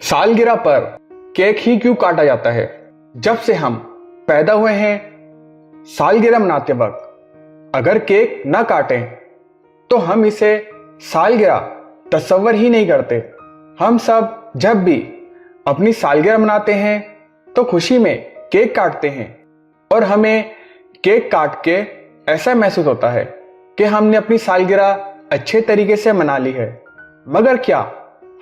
सालगिरह पर केक ही क्यों काटा जाता है? जब से हम पैदा हुए हैं सालगिरह मनाते वक्त अगर केक न काटें तो हम इसे सालगिरह तस्वर ही नहीं करते। हम सब जब भी अपनी सालगिरह मनाते हैं तो खुशी में केक काटते हैं और हमें केक काट के ऐसा महसूस होता है कि हमने अपनी सालगिरह अच्छे तरीके से मना ली है। मगर क्या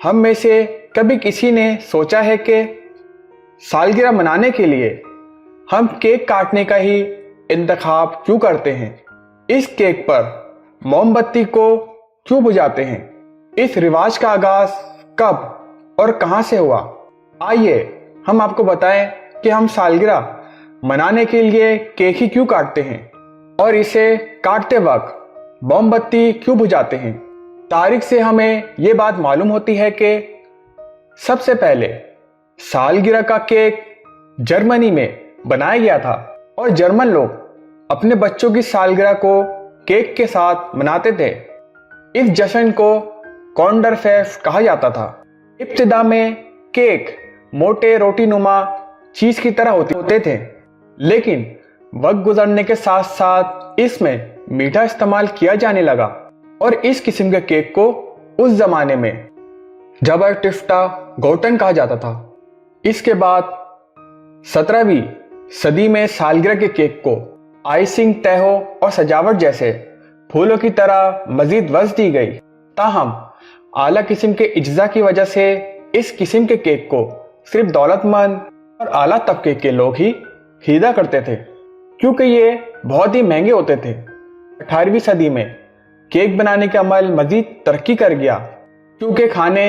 हम में से कभी किसी ने सोचा है कि सालगिरह मनाने के लिए हम केक काटने का ही इंतखाब क्यों करते हैं? इस केक पर मोमबत्ती को क्यों बुझाते हैं? इस रिवाज का आगाज कब और कहां से हुआ? आइए हम आपको बताएं कि हम सालगिरह मनाने के लिए केक ही क्यों काटते हैं और इसे काटते वक्त मोमबत्ती क्यों बुझाते हैं। तारीख से हमें ये बात मालूम होती है कि सबसे पहले सालगिरह का केक जर्मनी में बनाया गया था और जर्मन लोग अपने बच्चों की सालगिरह को केक के साथ मनाते थे। इस जश्न को कॉन्डरफेस्ट कहा जाता था। इब्तिदा में केक मोटे रोटीनुमा चीज की तरह होते थे, लेकिन वक्त गुजरने के साथ साथ इसमें मीठा इस्तेमाल किया जाने लगा और इस किस्म के केक को उस जमाने में जबरटिफ्टा गोटन कहा जाता था। इसके बाद 17वीं सदी में सालगिरह के केक को आइसिंग, तहो और सजावट जैसे फूलों की तरह मजीद वज़्न दी गई। ताहम आला किस्म के इज्जा की वजह से इस किस्म के केक को सिर्फ दौलतमंद और आला तबके के लोग ही खरीदा करते थे, क्योंकि ये बहुत ही महंगे होते थे। 18वीं सदी में केक बनाने का अमल मजीद तरक्की कर गया, क्योंकि खाने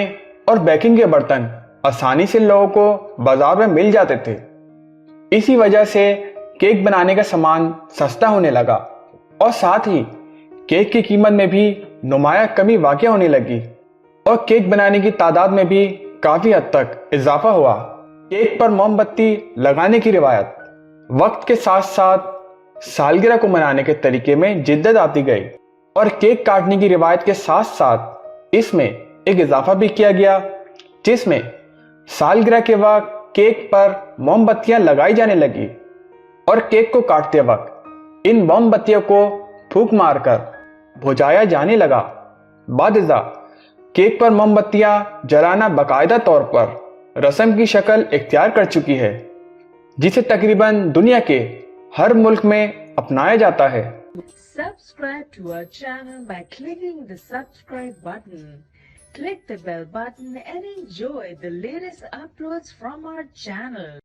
और बेकिंग के बर्तन आसानी से लोगों को बाजार में मिल जाते थे। इसी वजह से केक बनाने का सामान सस्ता होने लगा और साथ ही केक की कीमत में भी नुमाया कमी वाक़या होने लगी और केक बनाने की तादाद में भी काफ़ी हद तक इजाफा हुआ। केक पर मोमबत्ती लगाने की रिवायत वक्त के साथ साथ सालगिरह को मनाने के तरीके में जिद्दत आती गई और केक काटने की रिवायत के साथ साथ इसमें एक इजाफा भी किया गया, जिसमें सालगिरह के वक्त केक पर मोमबत्तियां लगाई जाने लगी और केक को काटते वक्त इन मोमबत्तियों को फूंक मारकर बुझाया जाने लगा। बादजा केक पर मोमबत्तियां जलाना बाकायदा तौर पर रस्म की शक्ल इख्तियार कर चुकी है, जिसे तकरीबन दुनिया के हर मुल्क में अपनाया जाता है। Subscribe to our channel by clicking the subscribe button. Click the bell button and enjoy the latest uploads from our channel.